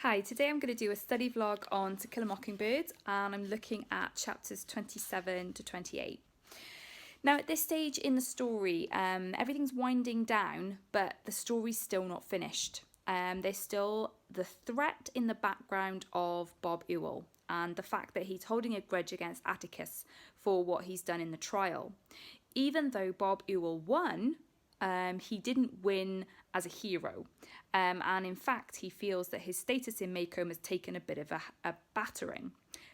Hi, today I'm going to do a study vlog on To Kill a Mockingbird and I'm looking at chapters 27 to 28. Now at this stage in the story, everything's winding down, but the story's still not finished. There's still the threat in the background of Bob Ewell and the fact that he's holding a grudge against Atticus for what he's done in the trial. Even though Bob Ewell won, he didn't win as a hero. And in fact, he feels that his status in Maycomb has taken a bit of a battering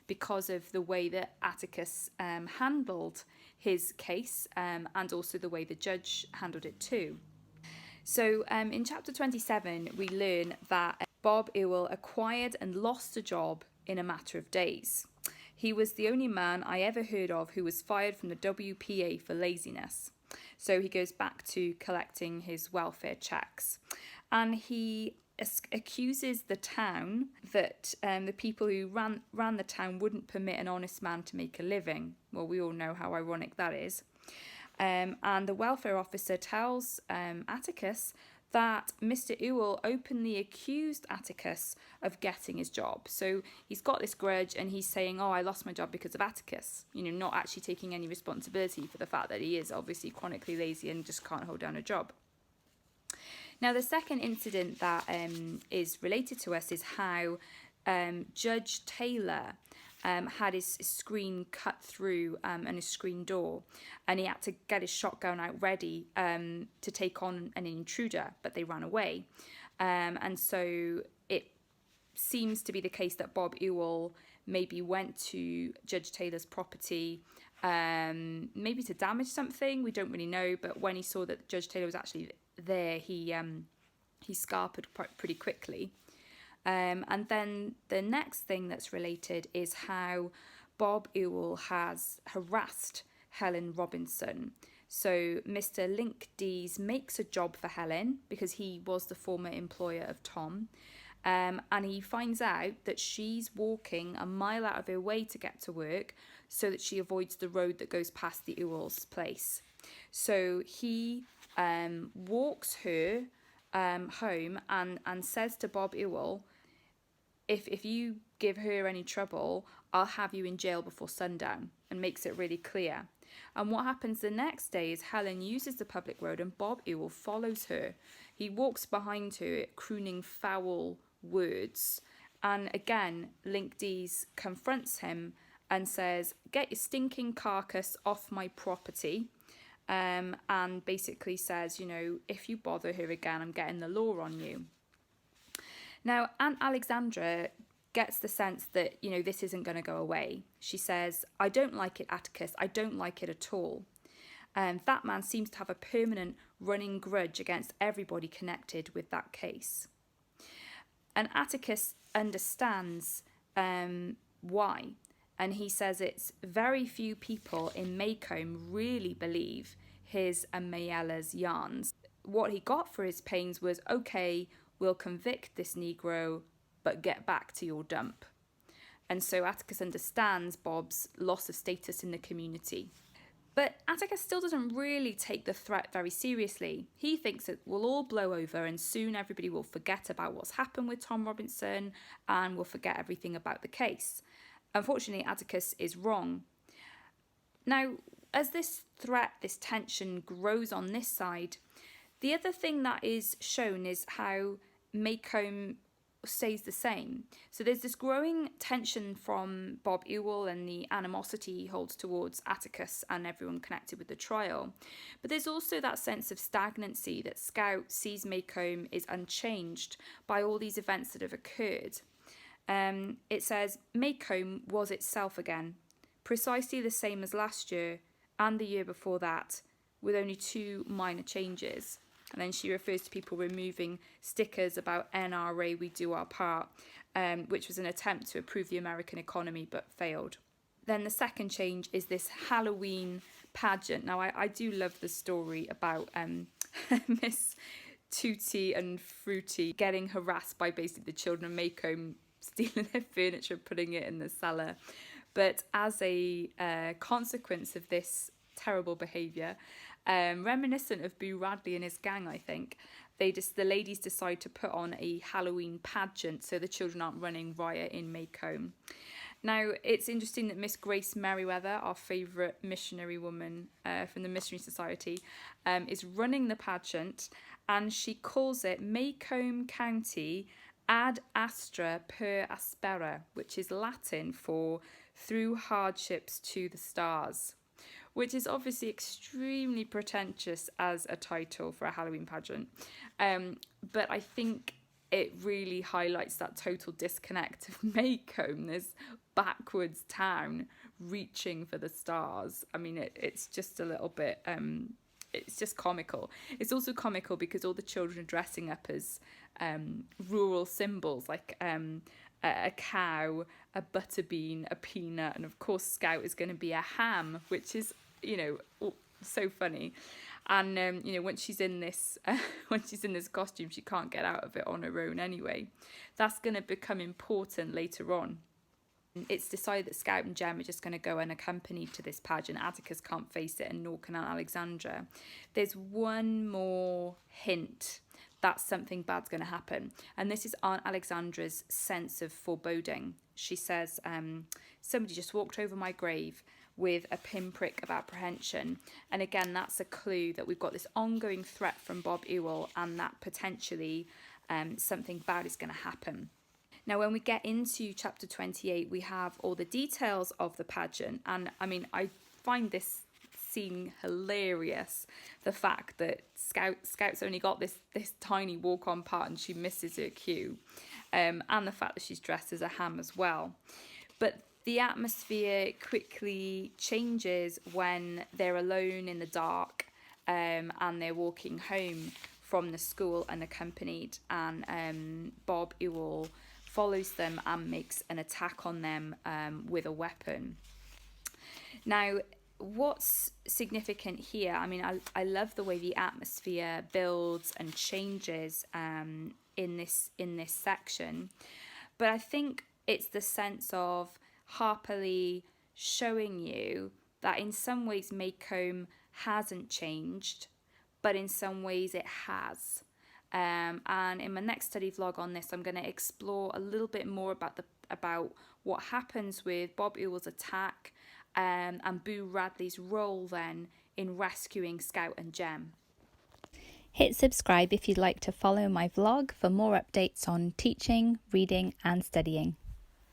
because of the way that Atticus handled his case and also the way the judge handled it too. So in chapter 27, we learn that Bob Ewell acquired and lost a job in a matter of days. He was the only man I ever heard of who was fired from the WPA for laziness. So he goes back to collecting his welfare checks. And he accuses the town that the people who ran the town wouldn't permit an honest man to make a living. Well, we all know how ironic that is. And the welfare officer tells Atticus that Mr. Ewell openly accused Atticus of getting his job. So he's got this grudge and he's saying, oh, I lost my job because of Atticus, not actually taking any responsibility for the fact that he is obviously chronically lazy and just can't hold down a job. Now, the second incident that is related to us is how Judge Taylor had his screen cut through and his screen door, and he had to get his shotgun out ready to take on an intruder, but they ran away. And so it seems to be the case that Bob Ewell maybe went to Judge Taylor's property maybe to damage something. We don't really know, but when he saw that Judge Taylor was actually there, he scarpered pretty quickly. And then the next thing that's related is how Bob Ewell has harassed Helen Robinson. So Mr. Link Dees makes a job for Helen because he was the former employer of Tom. And he finds out that she's walking a mile out of her way to get to work so that she avoids the road that goes past the Ewell's place. So he walks her home and says to Bob Ewell, if you give her any trouble, I'll have you in jail before sundown, and makes it really clear. And what happens the next day is Helen uses the public road and Bob Ewell follows her. He walks behind her, crooning foul words. And again, Link Dees confronts him and says, get your stinking carcass off my property. And basically says, if you bother her again, I'm getting the law on you. Now, Aunt Alexandra gets the sense that, this isn't going to go away. She says, I don't like it, Atticus. I don't like it at all. That man seems to have a permanent running grudge against everybody connected with that case. And Atticus understands why. And he says it's very few people in Maycomb really believe his and Mayella's yarns. What he got for his pains was, okay, we'll convict this Negro, but get back to your dump. And so Atticus understands Bob's loss of status in the community. But Atticus still doesn't really take the threat very seriously. He thinks it will all blow over and soon everybody will forget about what's happened with Tom Robinson and will forget everything about the case. Unfortunately, Atticus is wrong. Now, as this threat, this tension grows on this side, the other thing that is shown is how Maycomb stays the same. So there's this growing tension from Bob Ewell and the animosity he holds towards Atticus and everyone connected with the trial. But there's also that sense of stagnancy that Scout sees Maycomb is unchanged by all these events that have occurred. It says, Maycomb was itself again, precisely the same as last year and the year before that, with only 2 minor changes. And then she refers to people removing stickers about NRA, we do our part, which was an attempt to improve the American economy but failed. Then the second change is this Halloween pageant. Now, I do love the story about Miss Tutti and Fruity getting harassed by basically the children of Maycomb stealing their furniture, putting it in the cellar. But as a consequence of this terrible behaviour, reminiscent of Boo Radley and his gang, I think. The ladies decide to put on a Halloween pageant so the children aren't running riot in Maycomb. Now, it's interesting that Miss Grace Merriweather, our favourite missionary woman from the Missionary Society, is running the pageant, and she calls it Maycomb County Ad Astra per Aspera, which is Latin for through hardships to the stars, which is obviously extremely pretentious as a title for a Halloween pageant. But I think it really highlights that total disconnect of Maycomb, this backwards town reaching for the stars. I mean, it's just a little bit, it's just comical. It's also comical because all the children are dressing up as rural symbols, like a cow, a butterbean, a peanut, and of course Scout is going to be a ham, which is, so funny. And once she's in this costume, she can't get out of it on her own anyway. That's going to become important later on. It's decided that Scout and Jem are just going to go unaccompanied to this pageant. Atticus can't face it, and nor can Aunt Alexandra. There's one more hint that something bad's going to happen, and this is Aunt Alexandra's sense of foreboding. She says, somebody just walked over my grave with a pinprick of apprehension. And again, that's a clue that we've got this ongoing threat from Bob Ewell, and that potentially something bad is going to happen. Now, when we get into chapter 28, we have all the details of the pageant. And I mean, I find this scene hilarious. The fact that Scout's only got this tiny walk-on part and she misses her cue. And the fact that she's dressed as a ham as well. But the atmosphere quickly changes when they're alone in the dark and they're walking home from the school unaccompanied. And Bob Ewell follows them and makes an attack on them with a weapon. Now, what's significant here, I mean, I love the way the atmosphere builds and changes in this section, but I think it's the sense of Harper Lee showing you that in some ways Maycomb hasn't changed, but in some ways it has. And in my next study vlog on this, I'm going to explore a little bit more about what happens with Bob Ewell's attack and Boo Radley's role then in rescuing Scout and Jem. Hit subscribe if you'd like to follow my vlog for more updates on teaching, reading and studying.